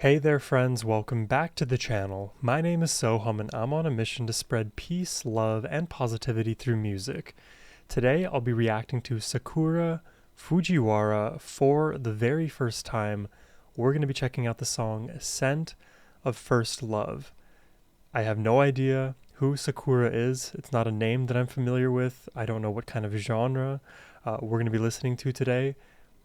Hey there friends, welcome back to the channel. My name is Sohum and I'm on a mission to spread peace, love, and positivity through music. Today I'll be reacting to Sakura Fujiwara for the very first time. We're going to be checking out the song Scent of First Love. I have no idea who Sakura is. It's not a name that I'm familiar with. I don't know what kind of genre we're going to be listening to today.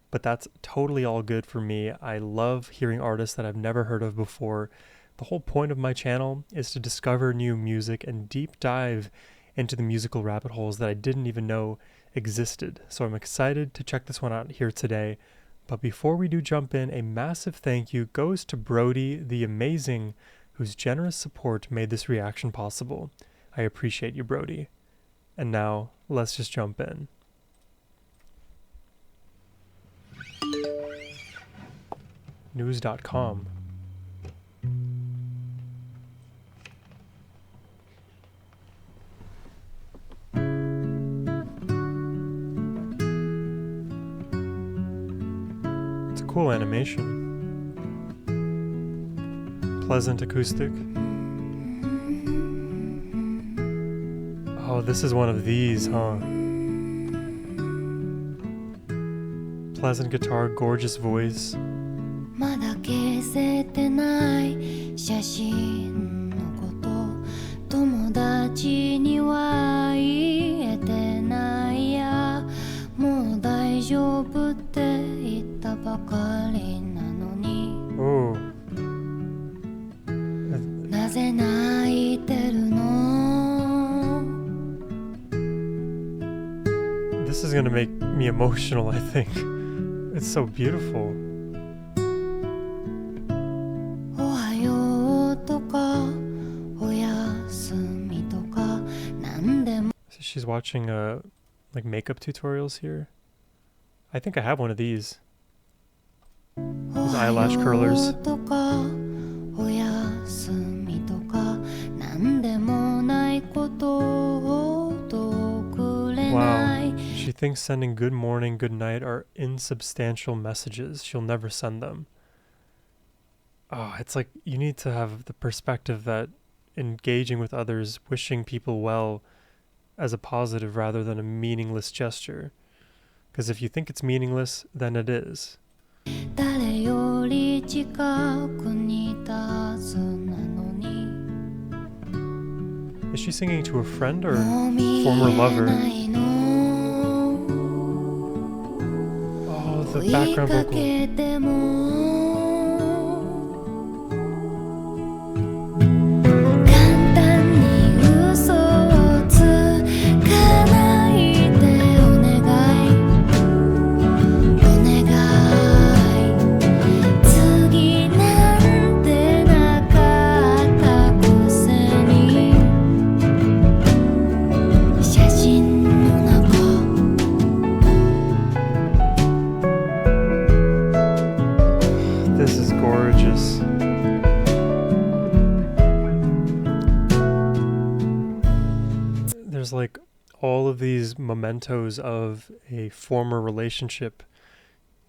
But that's totally all good for me. I love hearing artists that I've never heard of before. The whole point of my channel is to discover new music and deep dive into the musical rabbit holes that I didn't even know existed. So I'm excited to check this one out here today. But before we do jump in, a massive thank you goes to Brody the Amazing, whose generous support made this reaction possible. I appreciate you, Brody. And now, let's just jump in. News.com. It's a cool animation. Pleasant acoustic. Oh, this is one of these, huh? Pleasant guitar, gorgeous voice. まだ消せてない写真のこと友達には言えてないやもう大丈夫って言ったばかりなのになぜ泣いてるの This is gonna make me emotional, I think. It's so beautiful. So she's watching like makeup tutorials here. I think I have one of these. These eyelash curlers. Wow. She thinks sending good morning, good night are insubstantial messages. She'll never send them. Oh, it's like you need to have the perspective that engaging with others, wishing people well as a positive rather than a meaningless gesture. Because if you think it's meaningless, then it is. Is she singing to a friend or former lover? Oh, the background vocal. This is gorgeous. There's like all of these mementos of a former relationship.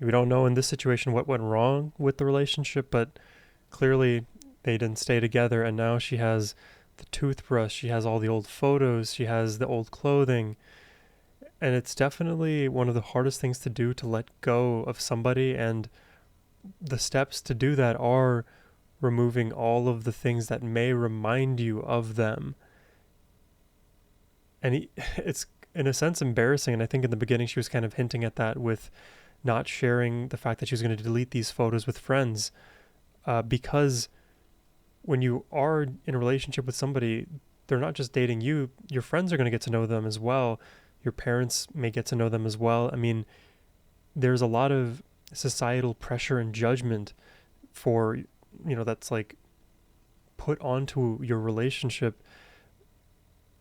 We don't know in this situation what went wrong with the relationship, but clearly they didn't stay together, and now she has the toothbrush, she has all the old photos, she has the old clothing, and it's definitely one of the hardest things to do, to let go of somebody, and the steps to do that are removing all of the things that may remind you of them. And it's in a sense embarrassing, and I think in the beginning she was kind of hinting at that with not sharing the fact that she was going to delete these photos with friends, because when you are in a relationship with somebody, they're not just dating you, your friends are going to get to know them as well, your parents may get to know them as well. I mean, there's a lot of societal pressure and judgment for, that's like put onto your relationship,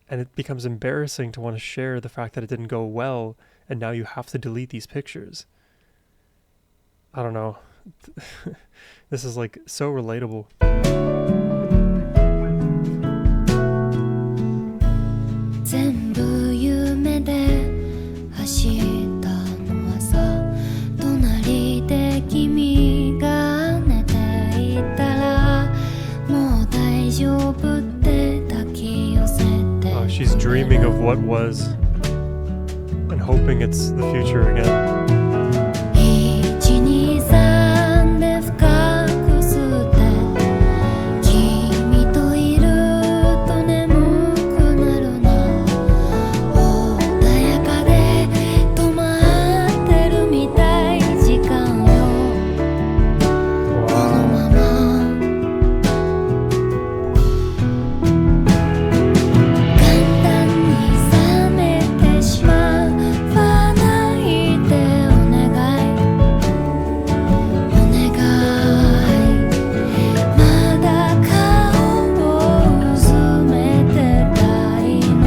and it becomes embarrassing to want to share the fact that it didn't go well and now you have to delete these pictures. I don't know. This is like so relatable. 全部夢で走ったのはさ隣で君が寝ていた She's dreaming of what was and hoping it's the future again. 123で深く吸って君といると眠くなるな穏やかで止まってるみたい時間よこのまま簡単に冷めてしまわないでお願いお願いまだ顔をうずめてたいの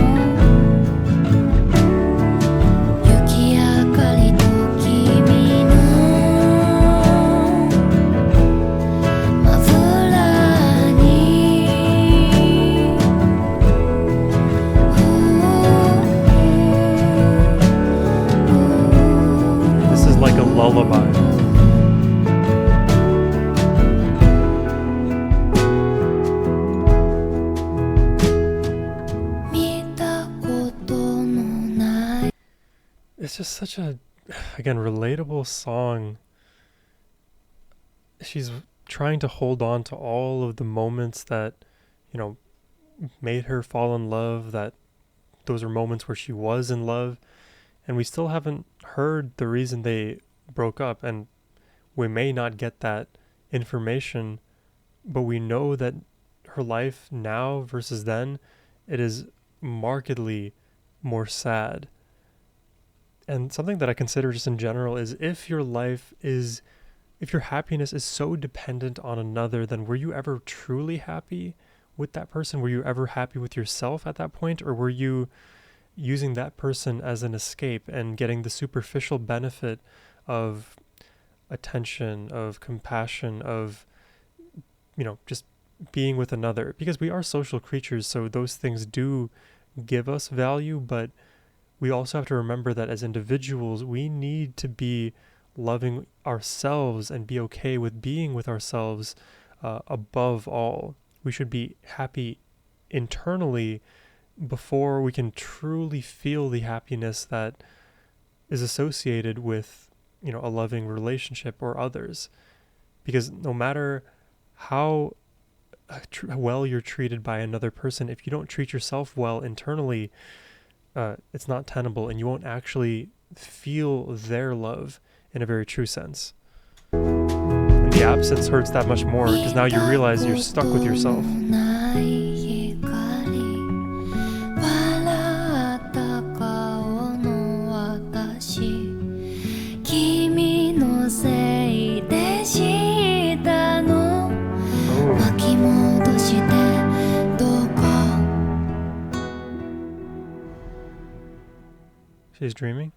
雪明かりと君のマフラーにThis is like a lullaby. It's just such a, again, relatable song. She's trying to hold on to all of the moments that, made her fall in love, that those are moments where she was in love, and we still haven't heard the reason they broke up, and we may not get that information, but we know that her life now versus then, it is markedly more sad. And something that I consider just in general is if your happiness is so dependent on another, then were you ever truly happy with that person? Were you ever happy with yourself at that point? Or were you using that person as an escape and getting the superficial benefit of attention, of compassion, of, just being with another? Because we are social creatures, so those things do give us value, but we also have to remember that as individuals, we need to be loving ourselves and be okay with being with ourselves above all. We should be happy internally before we can truly feel the happiness that is associated with, a loving relationship or others. Because no matter how well you're treated by another person, if you don't treat yourself well internally, it's not tenable, and you won't actually feel their love in a very true sense. And the absence hurts that much more because now you realize you're stuck with yourself. 笑った顔の私君のせいでしたの巻き戻してどこ She's dreaming.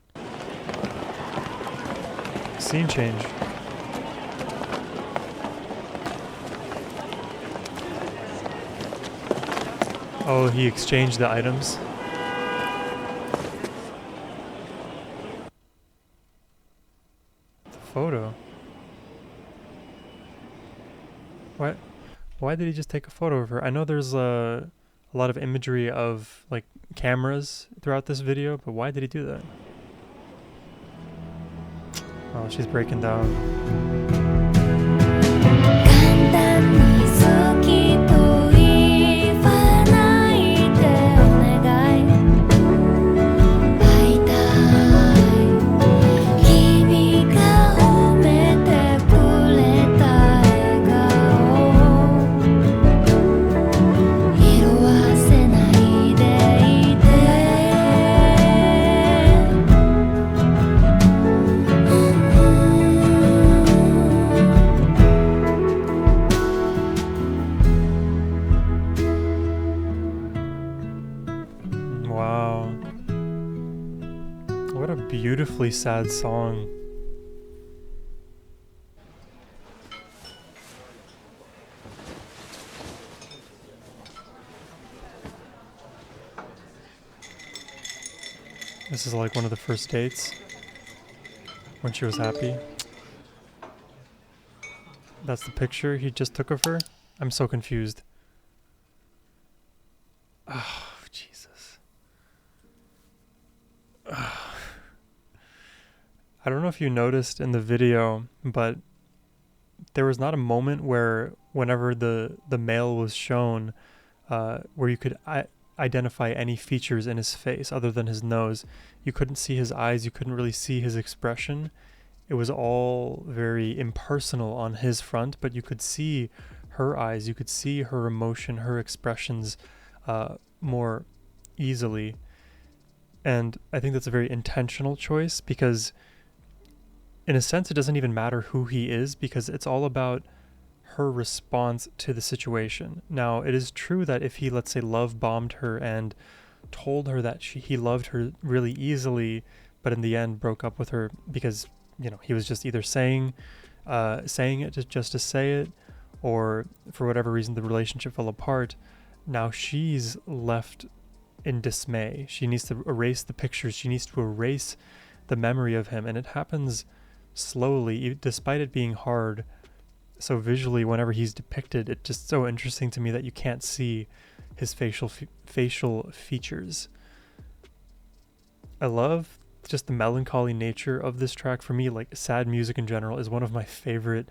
Scene change. Oh, he exchanged the items. The photo. What? Why did he just take a photo of her? I know there's a lot of imagery of like cameras throughout this video, but why did he do that? Oh, she's breaking down. 簡単に好きと言わないでお願い会いたい君が褒めてくれた笑顔色あせないでいて Wow. What a beautifully sad song. This is like one of the first dates when she was happy. That's the picture he just took of her. I'm so confused. Oh, Jesus. I don't know if you noticed in the video, but there was not a moment where whenever the male was shown, where you could identify any features in his face other than his nose. You couldn't see his eyes, you couldn't really see his expression. It was all very impersonal on his front, but you could see her eyes, you could see her emotion, her expressions more easily. And I think that's a very intentional choice because, in a sense, it doesn't even matter who he is because it's all about her response to the situation. Now, it is true that if he, let's say, love bombed her and told her that he loved her really easily, but in the end broke up with her because, he was just either saying it just to say it, or for whatever reason the relationship fell apart. Now she's left in dismay. She needs to erase the pictures. She needs to erase the memory of him, and it happens slowly, despite it being hard. So visually, whenever he's depicted, it's just so interesting to me that you can't see his facial features. I love just the melancholy nature of this track. For me, like, sad music in general is one of my favorite,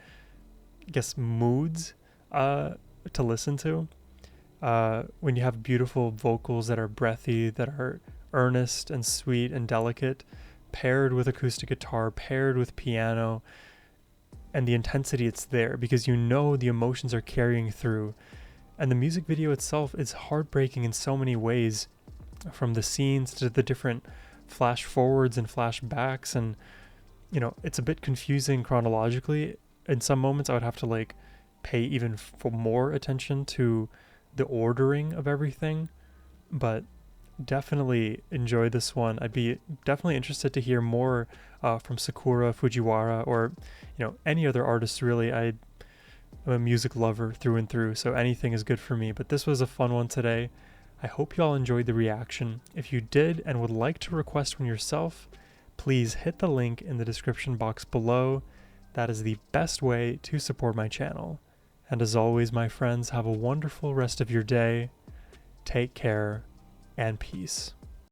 I guess, moods to listen to. When you have beautiful vocals that are breathy, that are earnest and sweet and delicate, paired with acoustic guitar, paired with piano, and the intensity, it's there because the emotions are carrying through. And the music video itself is heartbreaking in so many ways, from the scenes to the different flash forwards and flashbacks. And, it's a bit confusing chronologically. In some moments, I would have to pay even more attention to the ordering of everything, but definitely enjoy this one. I'd be definitely interested to hear more from Sakura Fujiwara or any other artists really. I'm a music lover through and through, so anything is good for me, but this was a fun one today. I hope you all enjoyed the reaction. If you did and would like to request one yourself, please hit the link in the description box below. That is the best way to support my channel. And as always, my friends, have a wonderful rest of your day. Take care and peace.